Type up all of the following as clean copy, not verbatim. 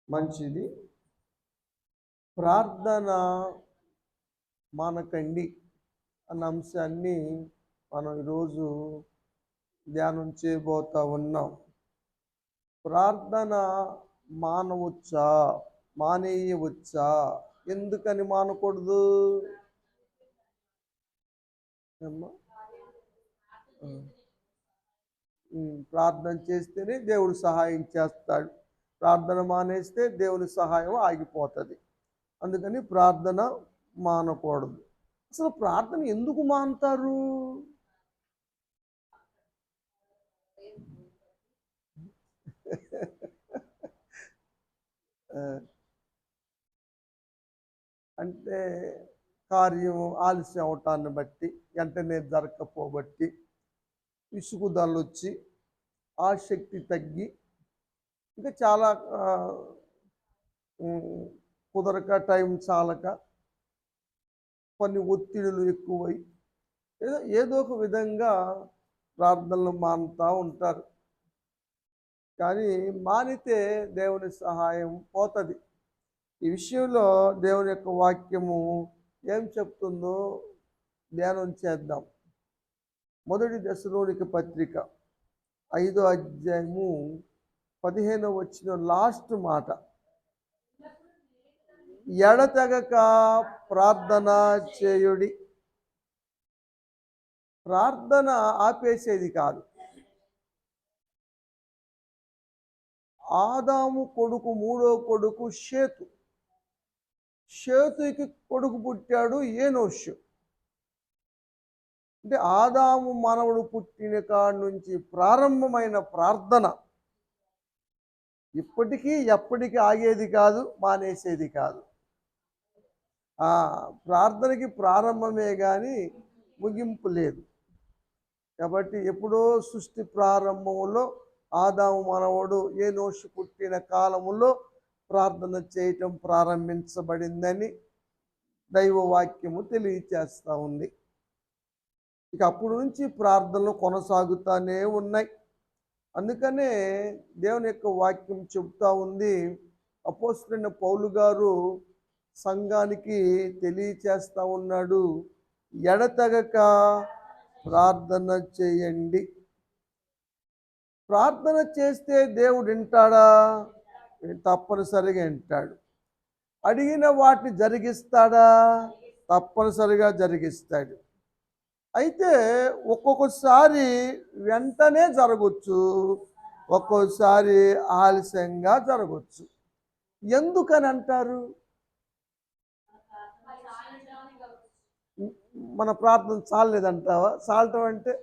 మంచిది. ప్రార్థన మానకండి అన్న అంశాన్ని మనం ఈరోజు ధ్యానం చేయబోతా ఉన్నాం. ప్రార్థన మానవచ్చా, మానేయవచ్చా? ఎందుకని మానకూడదు? ప్రార్థన చేస్తేనే దేవుడు సహాయం చేస్తాడు. ప్రార్థన మానేస్తే దేవుని సహాయం ఆగిపోతుంది. అందుకని ప్రార్థన మానకూడదు. అసలు ప్రార్థన ఎందుకు మానుతారు? అంటే కార్యం ఆలస్యం అవటాన్ని బట్టి, వెంటనే జరగకపోబట్టి, విసుగుదలు వచ్చి, ఆసక్తి తగ్గి, ఇంకా చాలా కుదరక, టైం చాలక, కొన్ని ఒత్తిడులు ఎక్కువై ఏదో ఒక విధంగా ప్రార్థనలు మానుతూ ఉంటారు. కానీ మానితే దేవుని సహాయం పోతుంది. ఈ విషయంలో దేవుని యొక్క వాక్యము ఏం చెప్తుందో ధ్యానం చేద్దాం. 1 దశలోనిక పత్రిక 5వ అధ్యాయము 15వ వచనం లాస్ట్ మాట, ఎడతెగక ప్రార్థన చేయుడి. ప్రార్థన ఆపేసేది కాదు. ఆదాము కొడుకు, మూడో కొడుకు షేతు. షేతుకి కొడుకు పుట్టాడు ఏనోషు. అంటే ఆదాము మానవుడు పుట్టిన కాడి నుంచి ప్రారంభమైన ప్రార్థన ఇప్పటికీ ఎప్పటికీ ఆగేది కాదు, మానేసేది కాదు. ప్రార్థనకి ప్రారంభమే కానీ ముగింపు లేదు. కాబట్టి ఎప్పుడో సృష్టి ప్రారంభంలో ఆదాము మానవుడు ఏనోషు పుట్టిన కాలములో ప్రార్థన చేయటం ప్రారంభించబడిందని దైవవాక్యము తెలియచేస్తూ ఉంది. ఇక అప్పటి నుంచి ప్రార్థనలు కొనసాగుతూనే ఉన్నాయి. అందుకనే దేవుని యొక్క వాక్యం చెబుతూ ఉంది. అపోస్తలుడైన పౌలు గారు సంఘానికి తెలియచేస్తూ ఉన్నాడు, ఎడతెగక ప్రార్థన చేయండి. ప్రార్థన చేస్తే దేవుడు వింటాడా? తప్పనిసరిగా వింటాడు. అడిగిన వాటిని జరిగిస్తాడా? తప్పనిసరిగా జరిగిస్తాడు. అయితే ఒక్కొక్కసారి వెంటనే జరగవచ్చు, ఒక్కోసారి ఆలస్యంగా జరగవచ్చు. ఎందుకని అంటారు? మన ప్రార్థన చాలేదంటావా? చాలటం అంటే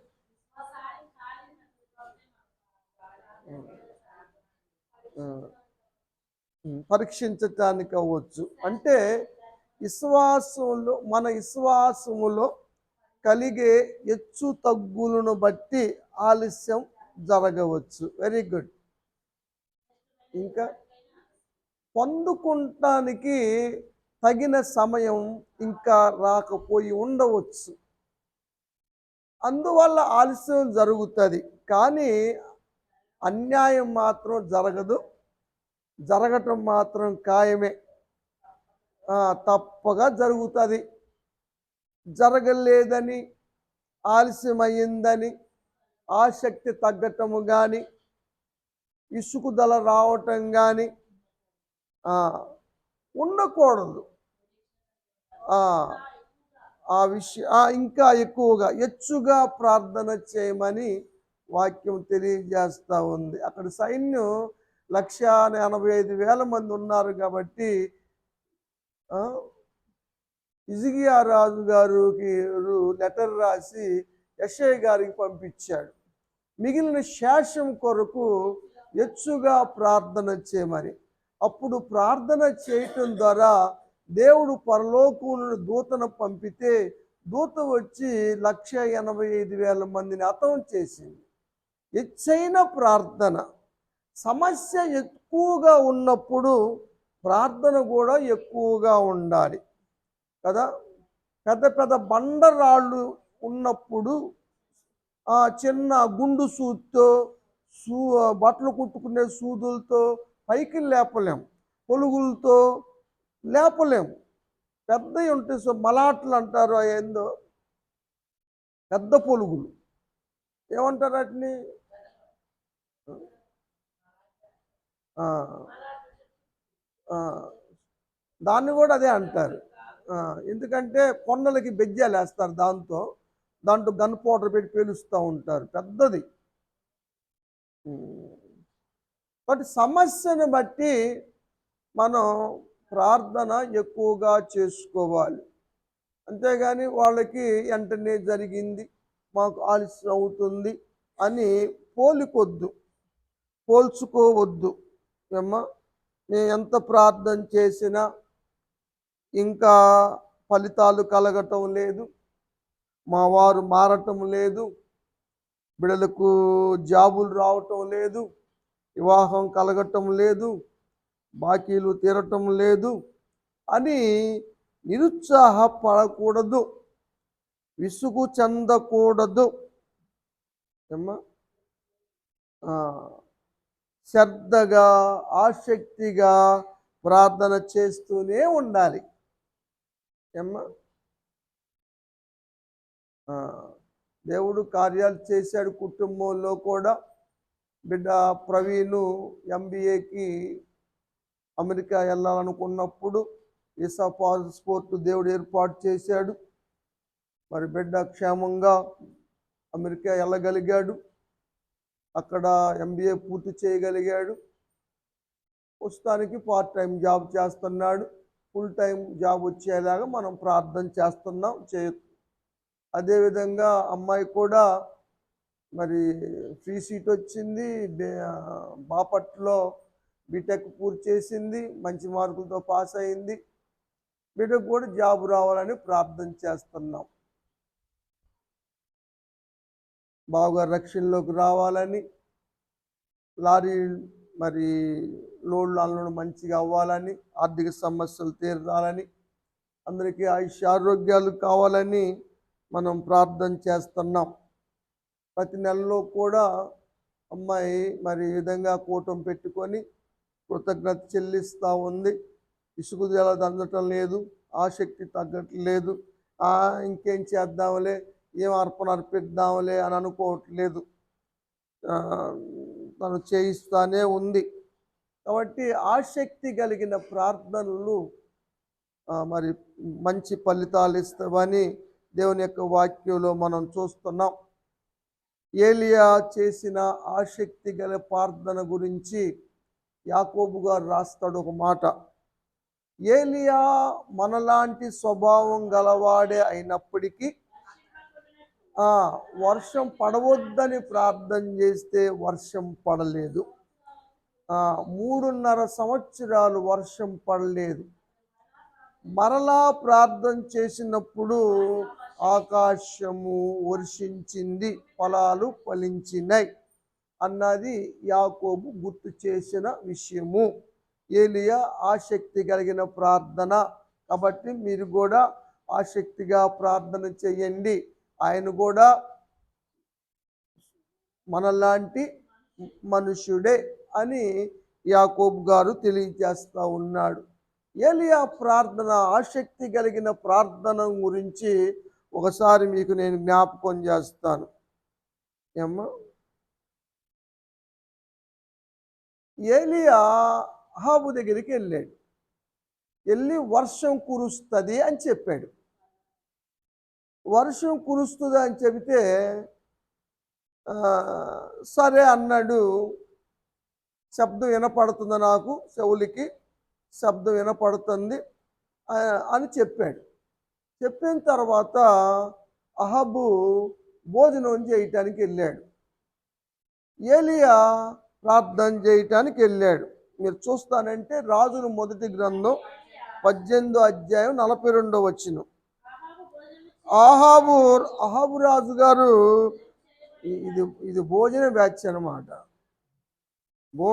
పరీక్షించటానికి అవ్వచ్చు. అంటే మన విశ్వాసములో కలిగే హెచ్చు తగ్గులను బట్టి ఆలస్యం జరగవచ్చు. Very good. ఇంకా పొందుకుంటానికి తగిన సమయం ఇంకా రాకపోయి ఉండవచ్చు. అందువల్ల ఆలస్యం జరుగుతుంది. కానీ అన్యాయం మాత్రం జరగదు, జరగటం మాత్రం ఖాయమే. తప్పగా జరుగుతుంది. జరగలేదని, ఆలస్యమైందని ఆసక్తి తగ్గటము కానీ, ఇసుకుదల రావటం కానీ ఉండకూడదు. ఆ విషయం ఇంకా ఎక్కువగా హెచ్చుగా ప్రార్థన చేయమని వాక్యం తెలియజేస్తూ ఉంది. అక్కడ సైన్యం 185,000 మంది ఉన్నారు కాబట్టి హిజ్కియా రాజు గారికి లెటర్ రాసి యెషయా గారికి పంపించాడు. మిగిలిన శేషం కొరకు హెచ్చుగా ప్రార్థన చేయమని. అప్పుడు ప్రార్థన చేయటం ద్వారా దేవుడు పరలోకమును దూతను పంపితే దూత వచ్చి 185,000 మందిని హతం చేసింది. హెచ్చైన ప్రార్థన. సమస్య ఎక్కువగా ఉన్నప్పుడు ప్రార్థన కూడా ఎక్కువగా ఉండాలి కదా. పెద్ద పెద్ద బండరాళ్ళు ఉన్నప్పుడు చిన్న గుండు సూదితో బట్టలు కుట్టుకునే సూదులతో పైకి లేపలేం. పొలుగులతో లేపలేము. పెద్దవి ఉంటాయి, మలాట్లు అంటారు, ఏందో పెద్ద పొలుగులు ఏమంటారు వాటిని? ఆ, ఆ, దాన్ని కూడా అదే అంటారు. ఎందుకంటే కొండలకి బెజ్జాలు వేస్తారు, దాంట్లో గన్ పౌడర్ పెట్టి పేలుస్తూ ఉంటారు, పెద్దది. బట్ సమస్యను బట్టి మనం ప్రార్థన ఎక్కువగా చేసుకోవాలి. అంతేగాని వాళ్ళకి వెంటనే జరిగింది, మాకు ఆలస్యం అవుతుంది అని పోల్చుకోవద్దు. ఏమ్మా, మేము ఎంత ప్రార్థన చేసినా ఇంకా ఫలితాలు కలగటం లేదు, మా వారు మారటం లేదు, బిడ్డలకు జాబులు రావటం లేదు, వివాహం కలగటం లేదు, బాకీలు తీరటం లేదు అని నిరుత్సాహపడకూడదు, విసుగు చెందకూడదు. ఏమ్మా, శ్రద్ధగా ఆసక్తిగా ప్రార్థన చేస్తూనే ఉండాలి. ఏమ్మా, దేవుడు కార్యాలు చేశాడు కుటుంబంలో కూడా. బిడ్డ ప్రవీణు MBAకి అమెరికా వెళ్ళాలనుకున్నప్పుడు వీసా పాస్పోర్ట్ దేవుడు ఏర్పాటు చేశాడు. మరి బిడ్డ క్షేమంగా అమెరికా వెళ్ళగలిగాడు, అక్కడ MBA పూర్తి చేయగలిగాడు. ప్రస్తుతానికి పార్ట్ టైం జాబ్ చేస్తున్నాడు. ఫుల్ టైం జాబ్ వచ్చేలాగా మనం ప్రార్థన చేస్తున్నాం. అదేవిధంగా అమ్మాయి కూడా మరి ఫ్రీ సీట్ వచ్చింది, బాపట్లో బీటెక్ పూర్తి చేసింది, మంచి మార్కులతో పాస్ అయింది. బిడ్డకు కూడా జాబ్ రావాలని ప్రార్థన చేస్తున్నాం. బాగా రక్షణలోకి రావాలని, లారీ మరి లోడ్లు అన్లోడ్ మంచిగా అవ్వాలని, ఆర్థిక సమస్యలు తీరాలని, అందరికీ ఆరోగ్యాలు కావాలని మనం ప్రార్థన చేస్తున్నాం. ప్రతి నెలలో కూడా అమ్మాయి మరి ఈ విధంగా కూటం పెట్టుకొని కృతజ్ఞత చెల్లిస్తూ ఉంది. ఇసుగుదల అందటం లేదు, ఆసక్తి తగ్గట్లేదు, ఇంకేం చేద్దాంలే, ఏం అర్పణ అర్పిద్దాంలే అని అనుకోవట్లేదు, తను చేయిస్తానే ఉంది. కాబట్టి ఆసక్తి కలిగిన ప్రార్థనలు మరి మంచి ఫలితాలు ఇస్తామని దేవుని యొక్క వాక్యంలో మనం చూస్తున్నాం. ఏలియా చేసిన ఆసక్తి గల ప్రార్థన గురించి యాకోబు గారు రాస్తాడు ఒక మాట. ఏలియా మనలాంటి స్వభావం గలవాడే అయినప్పటికీ వర్షం పడవద్దని ప్రార్థన చేస్తే వర్షం పడలేదు. 3.5 సంవత్సరాలు వర్షం పడలేదు. మరలా ప్రార్థన చేసినప్పుడు ఆకాశము వర్షించింది, ఫలాలు ఫలించినాయి అన్నది యాకోబు గుర్తు చేసిన విషయము. ఏలియా ఆసక్తి కలిగిన ప్రార్థన. కాబట్టి మీరు కూడా ఆసక్తిగా ప్రార్థన చేయండి. ఆయన కూడా మనలాంటి మనుష్యుడే అని యాకోబు గారు తెలియజేస్తూ ఉన్నాడు. ఏలియా ప్రార్థన, ఆసక్తి కలిగిన ప్రార్థన గురించి ఒకసారి మీకు నేను జ్ఞాపకం చేస్తాను. ఏమ్మా, ఏలియా అహాబు దగ్గరికి వెళ్ళి వర్షం కురుస్తుంది అని చెప్పాడు. వర్షం కురుస్తుంది అని చెబితే సరే అన్నాడు. శబ్దం వినపడుతుంది, నాకు చెవులకి శబ్దం వినపడుతుంది అని చెప్పాడు. చెప్పిన తర్వాత అహాబు భోజనం చేయటానికి వెళ్ళాడు, ఏలియా ప్రార్థన చేయటానికి వెళ్ళాడు. మీరు చూస్తానంటే రాజుల మొదటి గ్రంథం 18వ అధ్యాయం 42వ వచనం. అహాబు రాజు గారు, ఇది భోజన బ్యాచ్ అన్నమాట,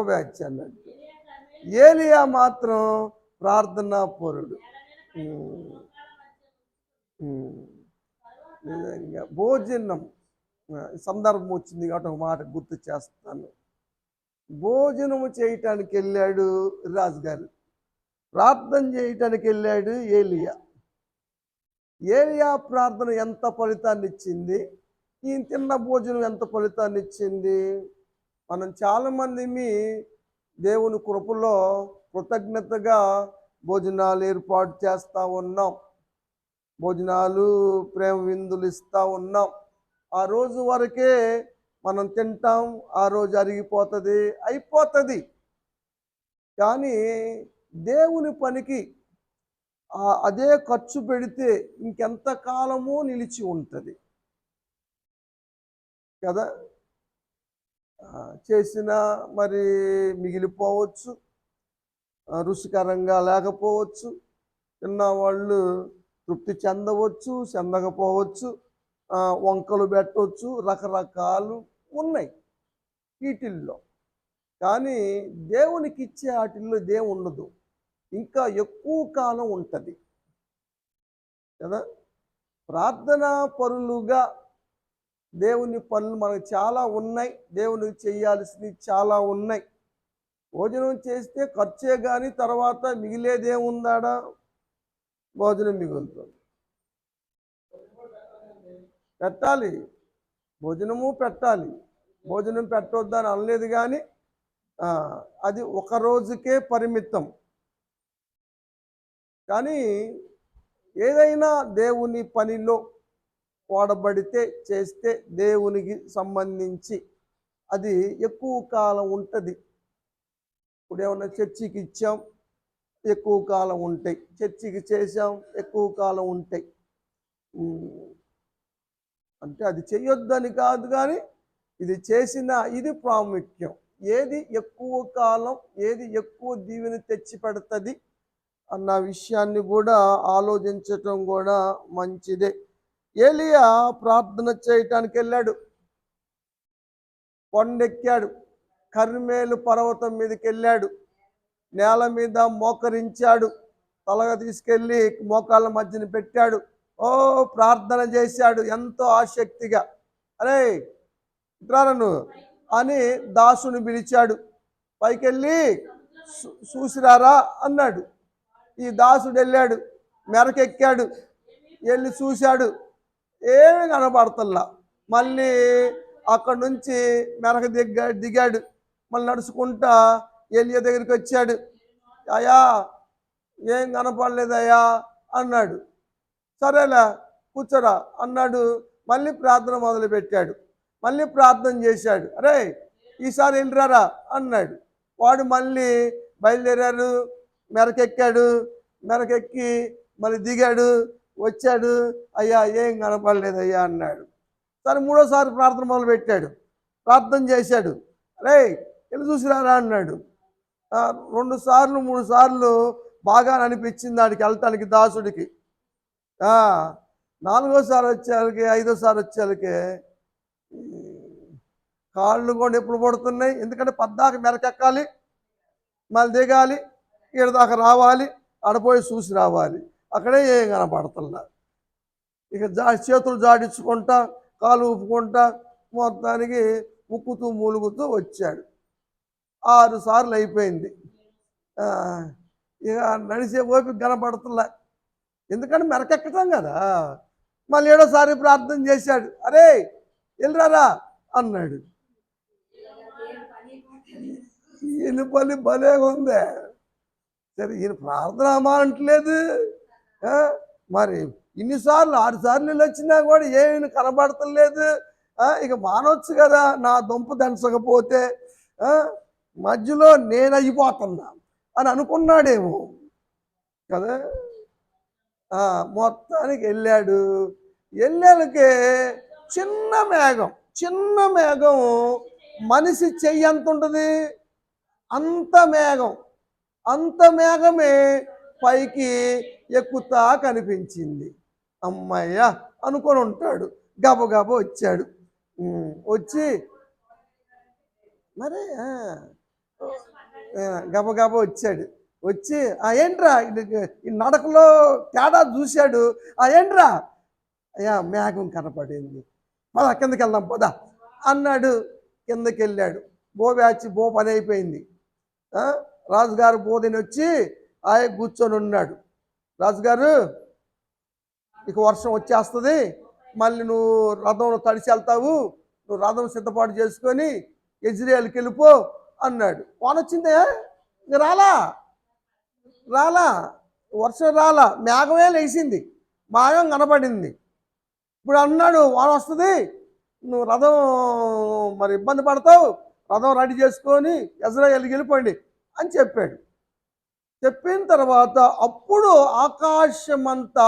బ్యాచ్ అన్నట్టు. ఏలియా మాత్రం ప్రార్థనా పరుడు. నిజంగా భోజనం సందర్భం వచ్చింది కాబట్టి ఒక మాట గుర్తు చేస్తాను. భోజనము చేయటానికి వెళ్ళాడు రాజుగారు. ప్రార్థన చేయటానికి వెళ్ళాడు ఏలియా. ఏలియా ప్రార్థన ఎంత ఫలితాన్ని ఇచ్చింది, ఈయన తిన్న భోజనం ఎంత ఫలితాన్ని ఇచ్చింది. మనం చాలామంది దేవుని కృపలో కృతజ్ఞతగా భోజనాలు ఏర్పాటు చేస్తూ ఉన్నాం, భోజనాలు ప్రేమ విందులు ఇస్తూ ఉన్నాం. ఆ రోజు వరకే మనం తింటాం, ఆ రోజు అరిగిపోతుంది, అయిపోతుంది. కానీ దేవుని పనికి అదే ఖర్చు పెడితే ఇంకెంత కాలమో నిలిచి ఉంటుంది కదా. చేసిన మరి మిగిలిపోవచ్చు, రుచికరంగా లేకపోవచ్చు, తిన్నవాళ్ళు తృప్తి చెందకపోవచ్చు, వంకలు పెట్టవచ్చు, రకరకాలు ఉన్నాయి వీటిల్లో. కానీ దేవునికి ఇచ్చే వాటిల్లో దేం ఉండదు, ఇంకా ఎక్కువ కాలం ఉంటుంది కదా. ప్రార్థనా పరులుగా దేవుని పనులు మనకు చాలా ఉన్నాయి, దేవునికి చేయాల్సినవి చాలా ఉన్నాయి. భోజనం చేస్తే ఖర్చే కానీ తర్వాత మిగిలేదేముందాడా, భోజనం మిగులుతుంది. పెట్టాలి, భోజనము పెట్టాలి, భోజనం పెట్టొద్దని అనలేదు, కానీ అది ఒక రోజుకే పరిమితం. కానీ ఏదైనా దేవుని పనిలో వాడబడితే చేస్తే దేవునికి సంబంధించి అది ఎక్కువ కాలం ఉంటుంది. ఇప్పుడు ఏమన్నా చర్చికి ఇచ్చాం, ఎక్కువ కాలం ఉంటాయి, చర్చికి చేసాం, ఎక్కువ కాలం ఉంటాయి. అంటే అది చెయ్యొద్దని కాదు, కానీ ఇది చేసిన ఇది ప్రాముఖ్యం. ఏది ఎక్కువ కాలం, ఏది ఎక్కువ దీవెని తెచ్చి పెడుతుంది అన్న విషయాన్ని కూడా ఆలోచించటం కూడా మంచిదే. ఏలియా ప్రార్థన చేయటానికి వెళ్ళాడు, కొండెక్కాడు, కర్మేలు పర్వతం మీదకి వెళ్ళాడు, నేల మీద మోకరించాడు, తలగా తీసుకెళ్ళి మోకాళ్ళ మధ్యన పెట్టాడు, ప్రార్థన చేశాడు ఎంతో ఆసక్తిగా. అరే ఇట్రాను అని దాసుని పిలిచాడు, పైకెళ్ళి చూసిరారా అన్నాడు. ఈ దాసుడు వెళ్ళాడు, మెరకెక్కాడు, వెళ్ళి చూశాడు, ఏమీ కనబడతల్లా. మళ్ళీ అక్కడి నుంచి మెరక దిగాడు, మళ్ళీ నడుచుకుంటా ఏలియా దగ్గరికి వచ్చాడు. అయ్యా ఏం కనపడలేదయ్యా అన్నాడు. సరేలే కూర్చోరా అన్నాడు. మళ్ళీ ప్రార్థన మొదలుపెట్టాడు, మళ్ళీ ప్రార్థన చేశాడు. అరే ఈసారి వెళ్ళిరారా అన్నాడు. వాడు మళ్ళీ బయలుదేరారు, మెరకెక్కాడు, మెరకెక్కి మళ్ళీ దిగాడు, వచ్చాడు. అయ్యా ఏం కనపడలేదయ్యా అన్నాడు. సరే మూడోసారి ప్రార్థన మొదలుపెట్టాడు, ప్రార్థన చేశాడు. అరే వెళ్ళి చూసిరారా అన్నాడు. 2 సార్లు 3 సార్లు బాగా అనిపించింది వాడికి వెళ్ళటానికి, దాసుడికి. 4ఓసారి వచ్చేళ్ళకి, 5ఓసారి వచ్చేళ్ళకి కాళ్ళు కూడా ఎప్పుడు పడుతున్నాయి. ఎందుకంటే పద్దాక మెరకెక్కాలి, మళ్ళీ దిగాలి, ఈడ దాకా రావాలి, ఆడపోయి చూసి రావాలి. అక్కడే ఏం కనపడుతున్నా. ఇక చేతులు జాడించుకుంటా, కాలు ఊపుకుంటా మొత్తానికి ముక్కుతూ మూలుగుతూ వచ్చాడు. 6 సార్లు అయిపోయింది. ఇక నడిచే ఓపిక కనపడుతున్నా, ఎందుకంటే మెరకెక్కటం కదా. మళ్ళీ 7ఓసారి ప్రార్థన చేశాడు. అరే వెళ్ళరారా అన్నాడు. ఈయన పని భలే ఉందే. సరే ఈయన ప్రార్థన అమానట్లేదు, మరి ఇన్నిసార్లు 6 సార్లు వెళ్ళి వచ్చినా కూడా ఏమి కనబడతలేదు. ఇక మానవచ్చు కదా, నా దుంప దంచకపోతే మధ్యలో నేను అయిపోతున్నా అని అనుకున్నాడేమో కదా. మొత్తానికి వెళ్ళాడు. వెళ్ళాలకే చిన్న మేఘం మనిషి చెయ్యి ఎంత ఉంటుంది అంత మేఘమే పైకి ఎక్కుతా కనిపించింది. అమ్మయ్య అనుకొని ఉంటాడు. గబగబ వచ్చాడు, వచ్చి మరి గబగబా వచ్చాడు. వచ్చి ఏంట్రా ఈ నడకలో తేడా చూశాడు. ఏంట్రా అయ్యా మేఘం కనపడింది, పద కిందకి వెళ్దాం పద అన్నాడు. కిందకి వెళ్ళాడు. బో పని అయిపోయింది. రాజుగారు బోధిని వచ్చి ఆయన కూర్చొని ఉన్నాడు. రాజుగారు, ఇక వర్షం వచ్చేస్తుంది, మళ్ళీ నువ్వు రథంలో తడిసి వెళ్తావు, నువ్వు రథం సిద్ధపాటు చేసుకొని యెజ్రెయేలుకి వెళ్ళిపో అన్నాడు. వాన వచ్చిందే, ఇంక రాలా రాలా వర్షం రాలా, మేఘమే లేచింది, మేఘం కనపడింది. ఇప్పుడు అన్నాడు వాన వస్తుంది, నువ్వు రథం మరి ఇబ్బంది పడతావు, రథం రెడీ చేసుకొని యెజ్రెయేలుకి వెళ్ళిపోండి అని చెప్పాడు. చెప్పిన తర్వాత అప్పుడు ఆకాశమంతా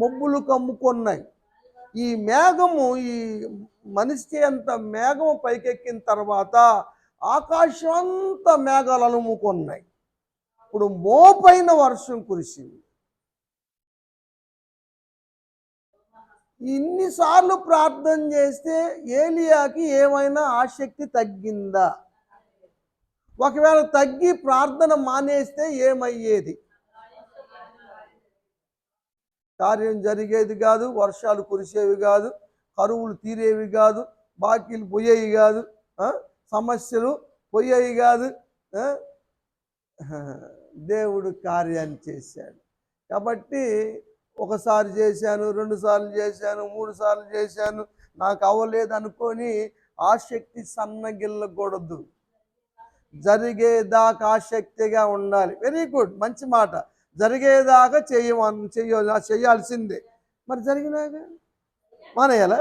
మబ్బులు కమ్ముకున్నాయి. ఈ మేఘము, ఈ మనిషి అంత మేఘము పైకెక్కిన తర్వాత ఆకాశం అంతా మేఘాలు అలుముకున్నాయి. ఇప్పుడు మోపైన వర్షం కురిసింది. ఇన్నిసార్లు ప్రార్థన చేస్తే ఏలియాకి ఏమైనా ఆసక్తి తగ్గిందా? ఒకవేళ తగ్గి ప్రార్థన మానేస్తే ఏమయ్యేది? కార్యం జరిగేది కాదు, వర్షాలు కురిసేవి కాదు, కరువులు తీరేవి కాదు, బాకీలు పోయేవి కాదు, సమస్యలు పోయేవి కాదు. దేవుడు కార్యాన్ని చేశాడు. కాబట్టి ఒకసారి చేశాను, 2 సార్లు చేశాను, 3 సార్లు చేశాను, నాకు అవ్వలేదు అనుకొని ఆసక్తి సన్నగిల్లకూడదు. జరిగేదాకా ఆసక్తిగా ఉండాలి. వెరీ గుడ్, మంచి మాట. జరిగేదాకా చేయాల్సిందే. మరి జరిగినాక మానేయాలా?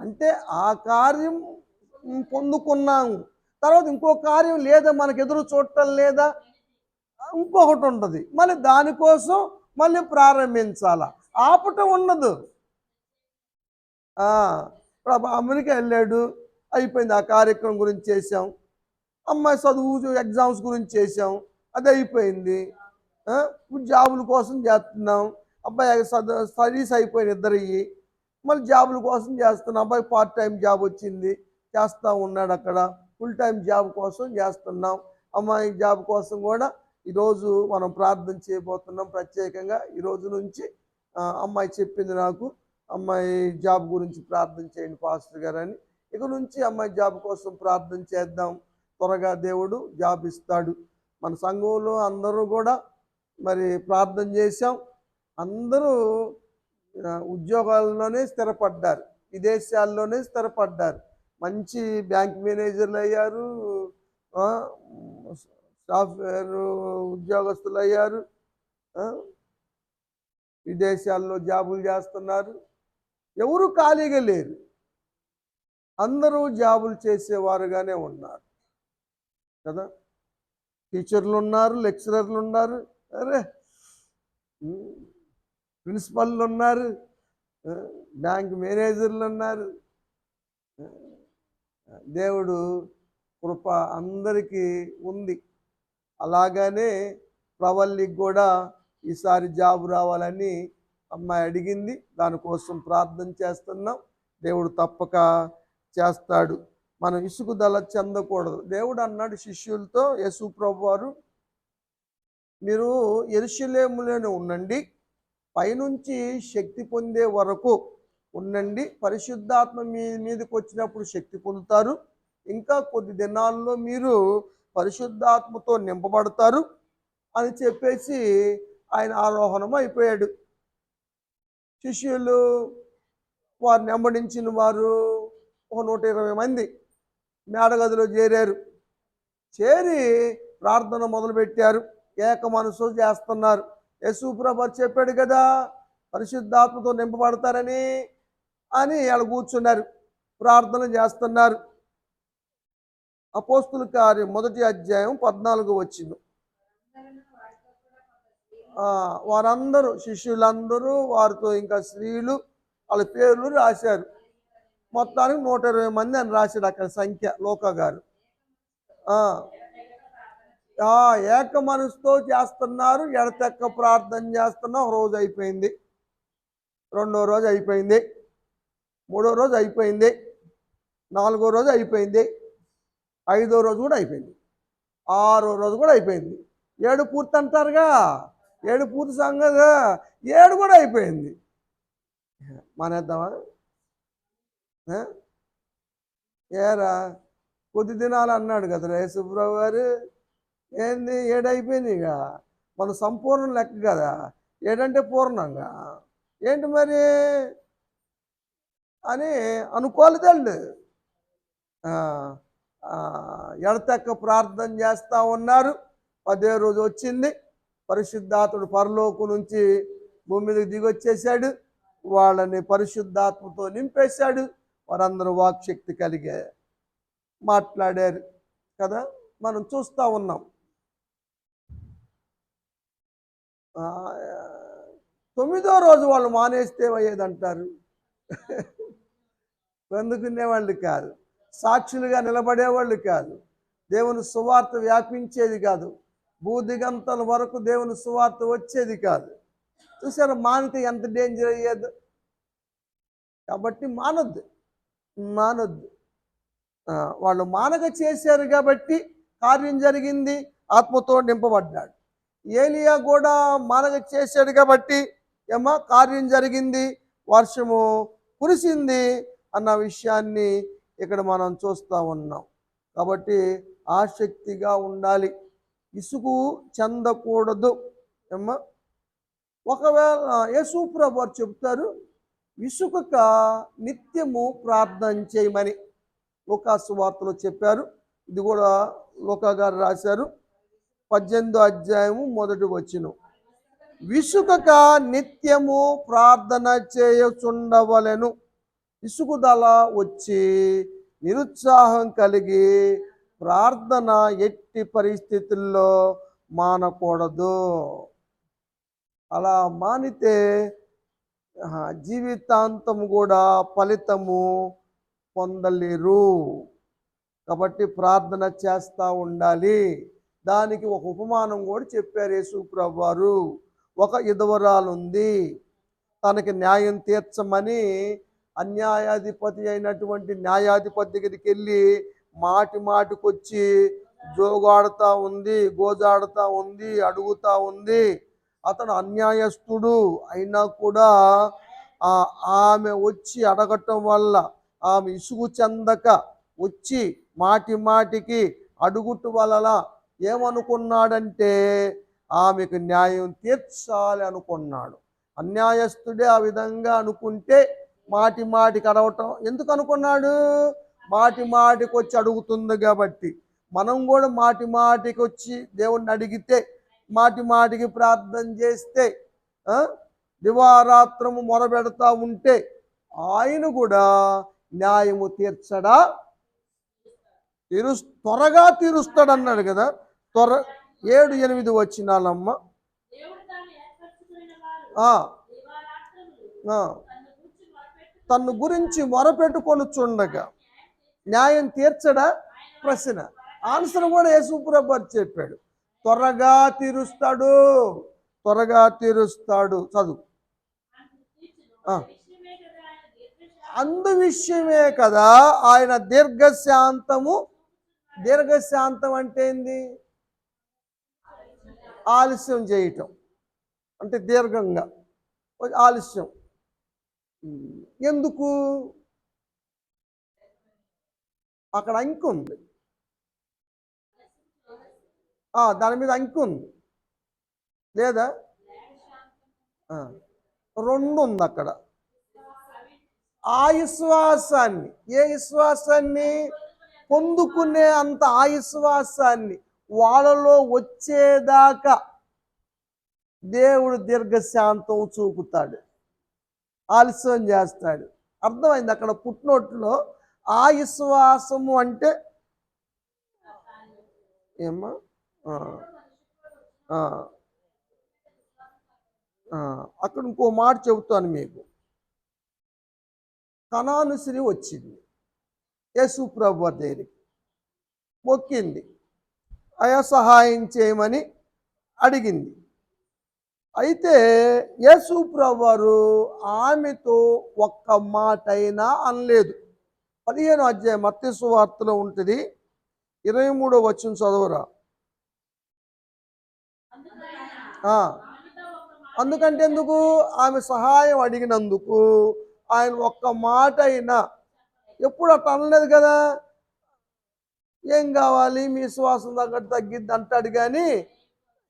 అంటే ఆ కార్యం పొందుకున్నాము, తర్వాత ఇంకో కార్యం లేదా, మనకు ఎదురు చూడటం లేదా, ఇంకొకటి ఉంటుంది, మళ్ళీ దానికోసం మళ్ళీ ప్రారంభించాలా, ఆపటం ఉండదు. అమెరికా వెళ్ళాడు, అయిపోయింది, ఆ కార్యక్రమం గురించి చేసాం. అమ్మాయి చదువు ఎగ్జామ్స్ గురించి చేసాం, అది అయిపోయింది. ఇప్పుడు జాబుల కోసం చేస్తున్నాం. అబ్బాయి స్టడీస్ అయిపోయిన ఇద్దరివి, మళ్ళీ జాబుల కోసం చేస్తున్నాం. అబ్బాయి పార్ట్ టైం జాబ్ వచ్చింది, చేస్తూ ఉన్నాడు, అక్కడ ఫుల్ టైం జాబ్ కోసం చేస్తున్నాం. అమ్మాయి జాబ్ కోసం కూడా ఈరోజు మనం ప్రార్థన చేయబోతున్నాం. ప్రత్యేకంగా ఈరోజు నుంచి అమ్మాయి చెప్పింది నాకు, అమ్మాయి జాబ్ గురించి ప్రార్థన చేయండి పాస్టర్ గారు అని. ఇక నుంచి అమ్మాయి జాబ్ కోసం ప్రార్థన చేద్దాం, త్వరగా దేవుడు జాబ్ ఇస్తాడు. మన సంఘంలో అందరూ కూడా మరి ప్రార్థన చేశాం. అందరూ ఉద్యోగాల్లోనే స్థిరపడ్డారు, విదేశాల్లోనే స్థిరపడ్డారు, మంచి బ్యాంక్ మేనేజర్లు అయ్యారు, సాఫ్ట్వేర్ ఉద్యోగస్తులు అయ్యారు, విదేశాల్లో జాబులు చేస్తున్నారు. ఎవరు ఖాళీగా లేరు, అందరూ జాబులు చేసేవారుగానే ఉన్నారు కదా. టీచర్లు ఉన్నారు, లెక్చరర్లు ఉన్నారు, ప్రిన్సిపల్లు ఉన్నారు, బ్యాంక్ మేనేజర్లు ఉన్నారు. దేవుడు కృప అందరికీ ఉంది. అలాగనే ప్రవల్లికి కూడా ఈసారి జాబ్ రావాలని అమ్మాయి అడిగింది, దానికోసం ప్రార్థన చేస్తున్నాం. దేవుడు తప్పక చేస్తాడు. మనం ఇసుకుదల చెందకూడదు. దేవుడు అన్నాడు శిష్యులతో, యేసు ప్రభువు వారు, మీరు యెరూషలేములోనే ఉండండి, పైనుంచి శక్తి పొందే వరకు ఉండండి, పరిశుద్ధాత్మ మీ మీదకి వచ్చినప్పుడు శక్తి పొందుతారు, ఇంకా కొద్ది దినాల్లో మీరు పరిశుద్ధాత్మతో నింపబడతారు అని చెప్పేసి ఆయన ఆరోహణం అయిపోయాడు. శిష్యులు, వారిని వెంబడించిన వారు ఒక 120 మంది మేడగదిలో చేరారు. చేరి ప్రార్థన మొదలుపెట్టారు, ఏక మనసు చేస్తున్నారు. యేసు ప్రభువు చెప్పాడు కదా పరిశుద్ధాత్మతో నింపబడతారని అని వాళ్ళు కూర్చున్నారు, ప్రార్థన చేస్తున్నారు. అపోస్తుల కార్యం 1వ అధ్యాయం 14వ వచనం. వారందరూ శిష్యులందరూ, వారితో ఇంకా స్త్రీలు, వాళ్ళ పేర్లు రాశారు. మొత్తానికి 120 మంది అని రాశాడు అక్కడ సంఖ్య, లోకా గారు. ఏక మనసుతో చేస్తున్నారు, ఎడతెక్క ప్రార్థన చేస్తున్నాం. ఒక రోజు అయిపోయింది, 2వ రోజు అయిపోయింది, 3వ రోజు అయిపోయింది, 4వ రోజు అయిపోయింది, 5వ రోజు కూడా అయిపోయింది, 6వ రోజు కూడా అయిపోయింది. 7 పూర్తి అంటారుగా, 7 పూర్తి సంగతిగా 7 కూడా అయిపోయింది. మానేద్దామా? ఏరా కొద్ది దినాలు అన్నాడు కదా యేసుప్రభు గారు. ఏంది ఏడైపోయింది ఇక, మన సంపూర్ణ లెక్క కదా, ఏడంటే పూర్ణంగా ఏంటి మరి అని అనుకోలేదండి. ఎడతెక్క ప్రార్థన చేస్తూ ఉన్నారు. 10వ రోజు వచ్చింది. పరిశుద్ధాత్ముడు పరలోకం నుంచి భూమి మీదకి దిగొచ్చేసాడు. వాళ్ళని పరిశుద్ధాత్మతో నింపేశాడు. వారందరూ వాక్శక్తి కలిగే మాట్లాడారు కదా, మనం చూస్తూ ఉన్నాం. 9వ రోజు వాళ్ళు మానేస్తే అయ్యేదంటారు. పొందుకునేవాళ్ళు కాదు, సాక్షులుగా నిలబడేవాళ్ళు కాదు, దేవుని సువార్త వ్యాపించేది కాదు, భూదిగంతల వరకు దేవుని సువార్త వచ్చేది కాదు. చూసారా మానితే ఎంత డేంజర్ అయ్యేది. కాబట్టి మానొద్దు. వాళ్ళు మానక చేశారు కాబట్టి కార్యం జరిగింది, ఆత్మతో నింపబడ్డాడు. ఏలియా కూడా మానక చేశాడు కాబట్టి కార్యం జరిగింది, వర్షము కురిసింది అన్న విషయాన్ని ఇక్కడ మనం చూస్తూ ఉన్నాం. కాబట్టి ఆసక్తిగా ఉండాలి, ఇసుకు చెందకూడదు. ఒకవేళ యేసు ప్రభువు వారు చెప్తారు, విసుకక నిత్యము ప్రార్థన చేయమని లూకా సువార్తలో చెప్పారు. ఇది కూడా లూకా గారు రాశారు, 18వ అధ్యాయము 1వ వచనం. విసుకక నిత్యము ప్రార్థన చేయుచుండవలెను. విసుగుదల వచ్చి నిరుత్సాహం కలిగి ప్రార్థన ఎట్టి పరిస్థితుల్లో మానకూడదు. అలా మానితే జీవితాంతం కూడా ఫలితము పొందలేరు. కాబట్టి ప్రార్థన చేస్తూ ఉండాలి. దానికి ఒక ఉపమానం కూడా చెప్పారు యేసు ప్రభువు వారు. ఒక విధవరాలు ఉంది, తనకి న్యాయం తీర్చమని అన్యాయాధిపతి అయినటువంటి న్యాయాధిపతి దగ్గరికి వెళ్ళి మాటికొచ్చి జోగాడుతూ ఉంది, గోజాడుతూ ఉంది, అడుగుతూ ఉంది. అతను అన్యాయస్తుడు అయినా కూడా ఆమె వచ్చి అడగటం వల్ల ఆమె ఇసుగు చెందక వచ్చి మాటికి అడుగుట వలన ఏమనుకున్నాడంటే ఆమెకు న్యాయం తీర్చాలి అనుకున్నాడు. అన్యాయస్తుడే ఆ విధంగా అనుకుంటే మాటికి అడగటం ఎందుకు అనుకున్నాడు? మాటికి వచ్చి అడుగుతుంది కాబట్టి. మనం కూడా మాటికి వచ్చి దేవుణ్ణి అడిగితే, మాటికి ప్రార్థన చేస్తే, దివారాత్రము మొరబెడతా ఉంటే ఆయన కూడా న్యాయము తీర్చడా? త్వరగా తీరుస్తాడు అన్నాడు కదా. 7-8 వచనాలమ్మ. తన్ను గురించి మొరపెట్టుకొనుచుండగా న్యాయం తీర్చడా? ప్రశ్న. ఆన్సర్ కూడా యేసు ప్రభువు చెప్పాడు, త్వరగా తీరుస్తాడు. చదువు. అందు విషయమే కదా ఆయన దీర్ఘశాంతం అంటే ఏంది? ఆలస్యం చేయటం అంటే దీర్ఘంగా ఆలస్యం. ఎందుకు? అక్కడ అంకి ఉంది, దాని మీద అంకి ఉంది లేదా? 2 ఉంది అక్కడ. ఆ విశ్వాసాన్ని, ఏ విశ్వాసాన్ని? పొందుకునే అంత ఆ విశ్వాసాన్ని వాళ్ళలో వచ్చేదాకా దేవుడు దీర్ఘశాంతం చూపుతాడు, ఆలస్యం చేస్తాడు. అర్థమైంది అక్కడ పుట్టినోట్లో ఆ విశ్వాసము అంటే ఏమ్మా? అక్కడ ఇంకో మాట చెబుతాను మీకు. కనాను స్త్రీ వచ్చింది యేసు ప్రభువు దగ్గరికి, మొక్కింది, అయా సహాయం చేయమని అడిగింది. అయితే యేసు ప్రభువు వారు ఆమెతో ఒక్క మాట అయినా అనలేదు. 15వ అధ్యాయం మత్తయి సువార్తలో ఉంటుంది, 23వ వచనం చదవరా. అందుకంటే ఎందుకు? ఆమె సహాయం అడిగినందుకు ఆయన ఒక్క మాట అయినా, ఎప్పుడు అట్లా అనలేదు కదా. ఏం కావాలి మీ విశ్వాసం తగ్గట్టు తగ్గిద్ది అంటాడు. కానీ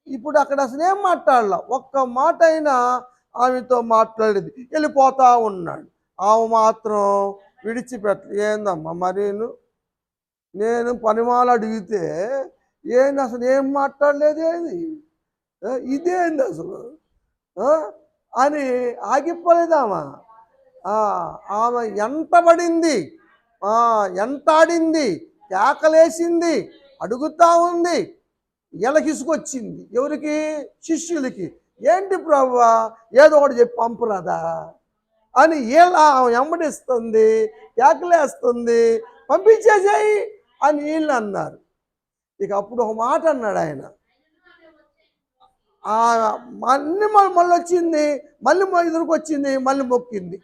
ఇప్పుడు అక్కడ అసలు ఏం మాట్లాడాల, ఒక్క మాట అయినా ఆమెతో మాట్లాడేది, వెళ్ళిపోతా ఉన్నాడు. ఆమె మాత్రం ఏందమ్మా మరి నేను పనిమాల అడిగితే ఏంది అసలు ఏం మాట్లాడలేదు, ఏది ఇదేంది అసలు అని ఆగిపోలేదామా. ఆమె ఎంటబడింది, ఎంటాడింది, కేకలేసింది, అడుగుతా ఉంది. ఎలకిసుకొచ్చింది ఎవరికి? శిష్యులకి. ఏంటి ప్రభువా, ఏదో ఒకటి చెప్పి పంపురాదా అని వీళ్ళ వెంబడిస్తుంది, కేకలేస్తుంది, పంపించేసేయి అని వీళ్ళు అన్నారు. ఇక అప్పుడు ఒక మాట అన్నాడు ఆయన, మళ్ళీ వచ్చింది, మళ్ళీ ఎదురుకు వచ్చింది, మళ్ళీ మొక్కింది,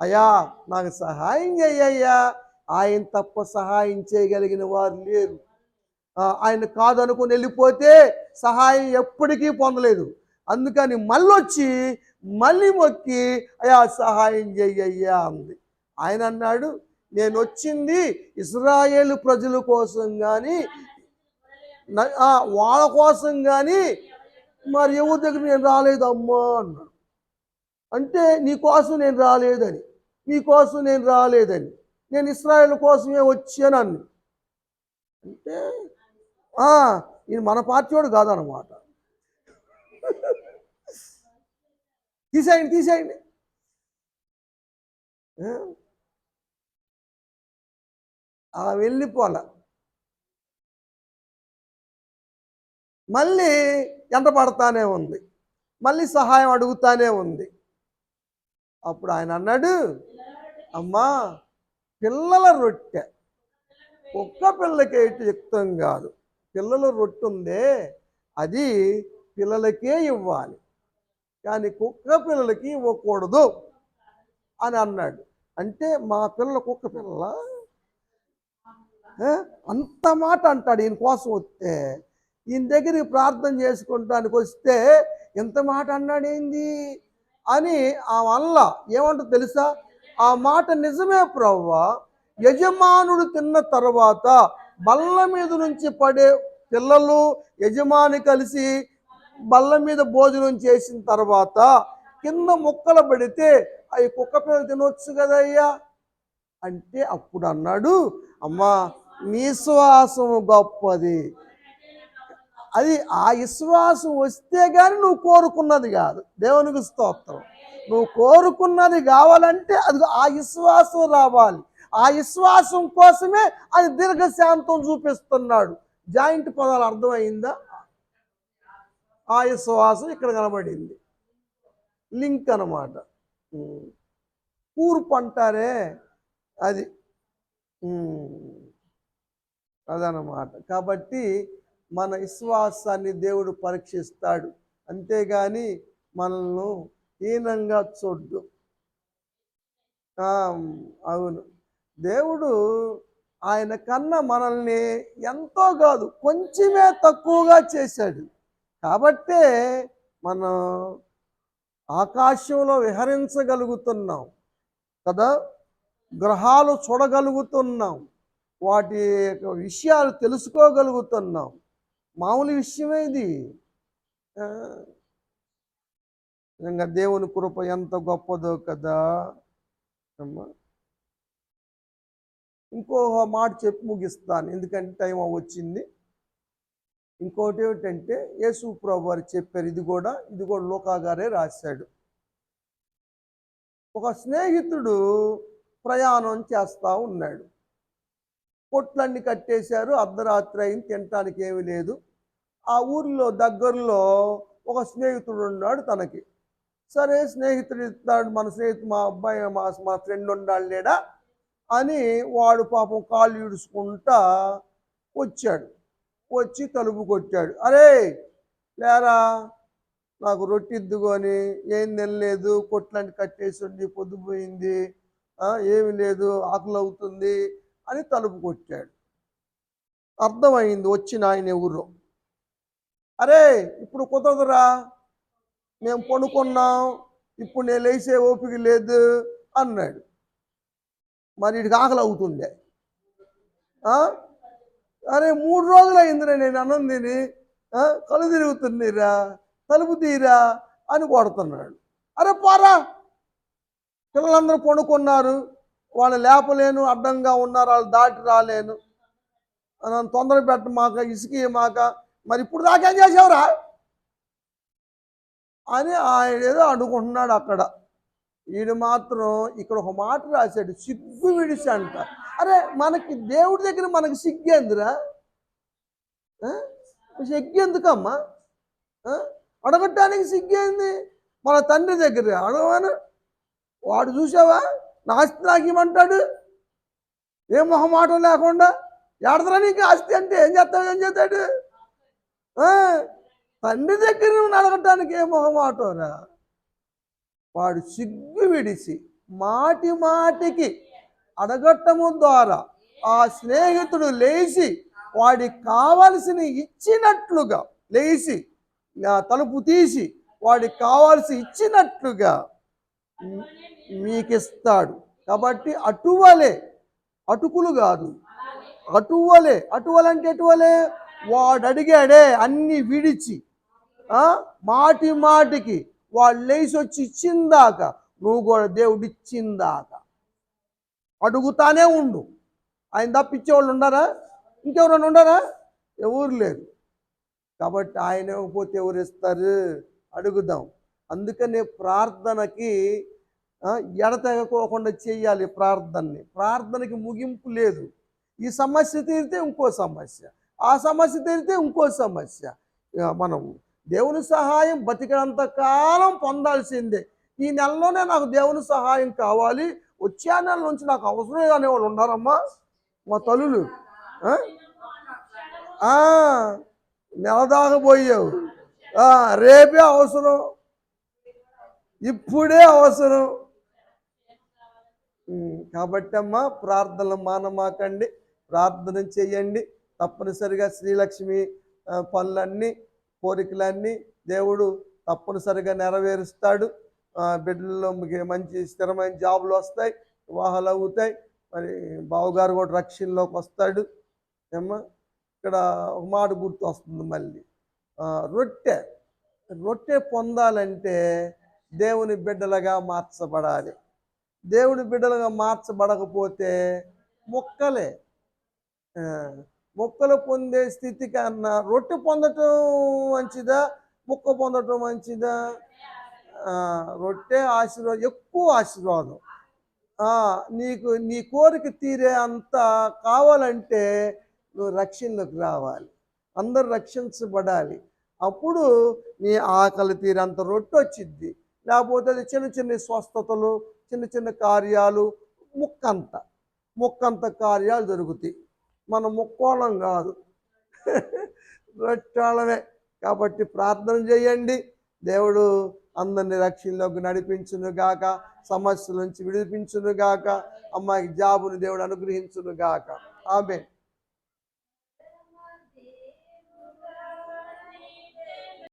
అయ్యా నాకు సహాయం చెయ్యయ్యా. ఆయన తప్ప సహాయం చేయగలిగిన వారు లేరు. ఆయన కాదనుకుని వెళ్ళిపోతే సహాయం ఎప్పటికీ పొందలేదు. అందుకని మళ్ళొచ్చి మళ్ళీ మొక్కి అయ్యా సహాయం చెయ్యయ్యా అంది. ఆయన అన్నాడు, నేను వచ్చింది ఇశ్రాయేలు ప్రజల కోసం కానీ వాళ్ళ కోసం కానీ మరి ఎవరి దగ్గర నేను రాలేదమ్మా అన్నాడు. అంటే నీ కోసం నేను రాలేదని, మీకోసం నేను రాలేదని, నేను ఇశ్రాయేలు కోసమే వచ్చాను అన్న. అంటే ఈయన మన పార్టీ వాడు కాదనమాట. తీసేయండి. వెళ్ళిపోల, మళ్ళీ ఎంట పడతానే ఉంది, మళ్ళీ సహాయం అడుగుతానే ఉంది. అప్పుడు ఆయన అన్నాడు, అమ్మా పిల్లల రొట్టె కుక్క పిల్లకే యుక్తం కాదు, పిల్లల రొట్టె ఉందే అది పిల్లలకే ఇవ్వాలి, కానీ కుక్క పిల్లలకి ఇవ్వకూడదు అని అన్నాడు. అంటే మా పిల్లల కుక్క పిల్ల అంత మాట అంటాడు ఈయన కోసం వస్తే. ఈయన దగ్గరికి ప్రార్థన చేసుకుంటానికి వస్తే ఎంత మాట అన్నాడేంది అని ఆ వల్ల ఏమంటో తెలుసా, ఆ మాట నిజమే ప్రభువా, యజమానుడు తిన్న తర్వాత బల్ల మీద నుంచి పడే పిల్లలు యజమాని కలిసి బల్ల మీద భోజనం చేసిన తర్వాత కింద ముక్కలు పెడితే అవి కుక్క పిల్లలు తినొచ్చు కదయ్యా అంటే, అప్పుడు అన్నాడు, అమ్మా నీ విశ్వాసం గొప్పది, అది ఆ విశ్వాసం వస్తే కానీ నువ్వు కోరుకున్నది కాదు. దేవునికి స్తోత్రం. నువ్వు కోరుకున్నది కావాలంటే అది ఆ విశ్వాసం రావాలి. ఆ విశ్వాసం కోసమే అది దీర్ఘశాంతం చూపిస్తున్నాడు. జాయింట్ పదాలు అర్థమైందా? ఆ విశ్వాసం ఇక్కడ కనబడింది, లింక్ అన్నమాట. కూర్పు అంటారే అది, అదనమాట. కాబట్టి మన విశ్వాసాన్ని దేవుడు పరీక్షిస్తాడు, అంతేగాని మనల్ని హీనంగా చూడ్డు. అవును, దేవుడు ఆయన కన్నా మనల్ని ఎంతో కాదు కొంచెమే తక్కువగా చేశాడు. కాబట్టే మనం ఆకాశంలో విహరించగలుగుతున్నాం కదా, గ్రహాలు చూడగలుగుతున్నాం, వాటి విషయాలు తెలుసుకోగలుగుతున్నాం. మామూలు విషయమే ఇది. నిజంగా దేవుని కృప ఎంత గొప్పదో కదా అమ్మా. ఇంకో మాట చెప్పి ముగిస్తాను, ఎందుకంటే టైం వచ్చింది. ఇంకోటి ఏమిటంటే యేసు ప్రభు వారు చెప్పారు, ఇది కూడా లూకా గారే రాశాడు. ఒక స్నేహితుడు ప్రయాణం చేస్తూ ఉన్నాడు, పొట్లన్నీ కట్టేశారు, అర్ధరాత్రి అయింది, తినటానికి ఏమీ లేదు. ఆ ఊరిలో దగ్గరలో ఒక స్నేహితుడు ఉన్నాడు తనకి. సరే స్నేహితుడు ఇస్తాడు, మన స్నేహితుడు మా అబ్బాయి మా ఫ్రెండ్ ఉండాలి లేడా అని వాడు పాపం కాళ్ళు ఈడుచుకుంటా వచ్చాడు. వచ్చి తలుపు కొట్టాడు, అరే లేరా నాకు రొట్టె ఇద్దుకొని, ఏం తినలేదు, కొట్లన్నీ కట్టేసి ఉండి పొద్దుపోయింది, ఏమి లేదు, ఆకలి అవుతుంది అని తలుపు కొట్టాడు. అర్థమైంది వచ్చిన ఆయన ఎవరు. అరే ఇప్పుడు కుదరదురా, మేము పడుకున్నాం, ఇప్పుడు నేను లేచే ఓపిక లేదు అన్నాడు. మరి ఇటుకి ఆకలి అవుతుండే. అరే 3 రోజులు అయిందిరా నేను అన్నం తిని, కళ్ళు తిరుగుతుందిరా, తలుపు తీరా అని కొడుతున్నాడు. అరే పోరా, పిల్లలందరూ పడుకున్నారు, వాళ్ళు లేపలేను, అడ్డంగా ఉన్నారు, వాళ్ళు దాటి రాలేను, నన్ను తొందర పెట్టమాక, ఇసుకమాక, మరి ఇప్పుడు దాకేం చేసావురా అని ఆయన ఏదో అడుగుకుంటున్నాడు అక్కడ. వీడు మాత్రం ఇక్కడ ఒక మాట రాశాడు, సిగ్గు విడిచి అంట. అరే మనకి దేవుడి దగ్గర మనకి సిగ్గేందిరా? సిగ్గెందుకమ్మా? అడగటానికి సిగ్గేంది? మన తండ్రి దగ్గర అడగవాను. వాడు చూసావా, నా ఆస్తి నాకు ఇవ్వమంటాడు, ఏ మొహమాటం లేకుండా. ఎడతరా నీకు ఆస్తి అంటే ఏం చేస్తాడు? తండ్రి దగ్గర నువ్వు అడగటానికి ఏ మొహమాటంరా? వాడు సిగ్గు విడిచి మాటి మాటికి అడగటము ద్వారా ఆ స్నేహితుడు లేచి వాడికి కావలసిన ఇచ్చినట్లుగా, లేచి తలుపు తీసి వాడికి కావాల్సి ఇచ్చినట్లుగా మీకు ఇస్తాడు. కాబట్టి అటువలే, అటుకులు కాదు, అటువలే. అటువలంటే ఎటువలే? వాడు అడిగాడే అన్ని విడిచి మాటి మాటికి వాడు లేచి వచ్చి ఇచ్చిందాక నువ్వు కూడా దేవుడు ఇచ్చిందాక అడుగుతానే ఉండు. ఆయన తప్పించేవాళ్ళు ఉండరా? ఇంకెవరైనా ఉండరా? ఎవరు లేరు. కాబట్టి ఆయన ఇవ్వకపోతే ఎవరు ఇస్తారు? అడుగుదాం. అందుకనే ప్రార్థనకి ఎడతెగకోకుండా చేయాలి. ప్రార్థనకి ముగింపు లేదు. ఈ సమస్య తీరితే ఇంకో సమస్య, ఆ సమస్య తీరితే ఇంకో సమస్య. మనం దేవుని సహాయం బతికినంత కాలం పొందాల్సిందే. ఈ నెలలోనే నాకు దేవుని సహాయం కావాలి, వచ్చే నెల నుంచి నాకు అవసరం అనేవాళ్ళు ఉన్నారమ్మా మా తల్లులు. నెల దాకా పోయావు, రేపే అవసరం, ఇప్పుడే అవసరం. కాబట్టి అమ్మా ప్రార్థనలు మానమాకండి, ప్రార్థన చేయండి. తప్పనిసరిగా శ్రీలక్ష్మి పనులన్నీ, కోరికలన్నీ దేవుడు తప్పనిసరిగా నెరవేరుస్తాడు. బిడ్డల్లో మంచి స్థిరమైన జాబులు వస్తాయి, వివాహాలు అవుతాయి. మరి బావగారు కూడా రక్షణలోకి వస్తాడు. ఏమ్మా ఇక్కడ ఒక మాట గుర్తు వస్తుంది మళ్ళీ, రొట్టె పొందాలంటే దేవుని బిడ్డలుగా మార్చబడాలి. దేవుని బిడ్డలుగా మార్చబడకపోతే మొక్కలు పొందే స్థితి కన్నా రొట్టె పొందటం మంచిదా, మొక్క పొందటం మంచిదా? రొట్టె ఆశీర్వాదం, ఎక్కువ ఆశీర్వాదం. నీకు నీ కోరిక తీరే అంత కావాలంటే నువ్వు రక్షణలోకి రావాలి, అందరూ రక్షించబడాలి. అప్పుడు నీ ఆకలి తీరేంత రొట్టె వచ్చిద్ది. లేకపోతే అది చిన్న చిన్న స్వస్థతలు, చిన్న చిన్న కార్యాలు, ముక్కంత కార్యాలు జరుగుతాయి. మనం ముక్కోళం కాదు, రొట్టెలమే. కాబట్టి ప్రార్థన చేయండి. దేవుడు అందరినీ రక్షణలోకి నడిపించునుగాక, సమస్యల నుంచి విడిపించునుగాక, అమ్మాయికి జాబుని దేవుడు అనుగ్రహించునుగాక. ఆమేన్.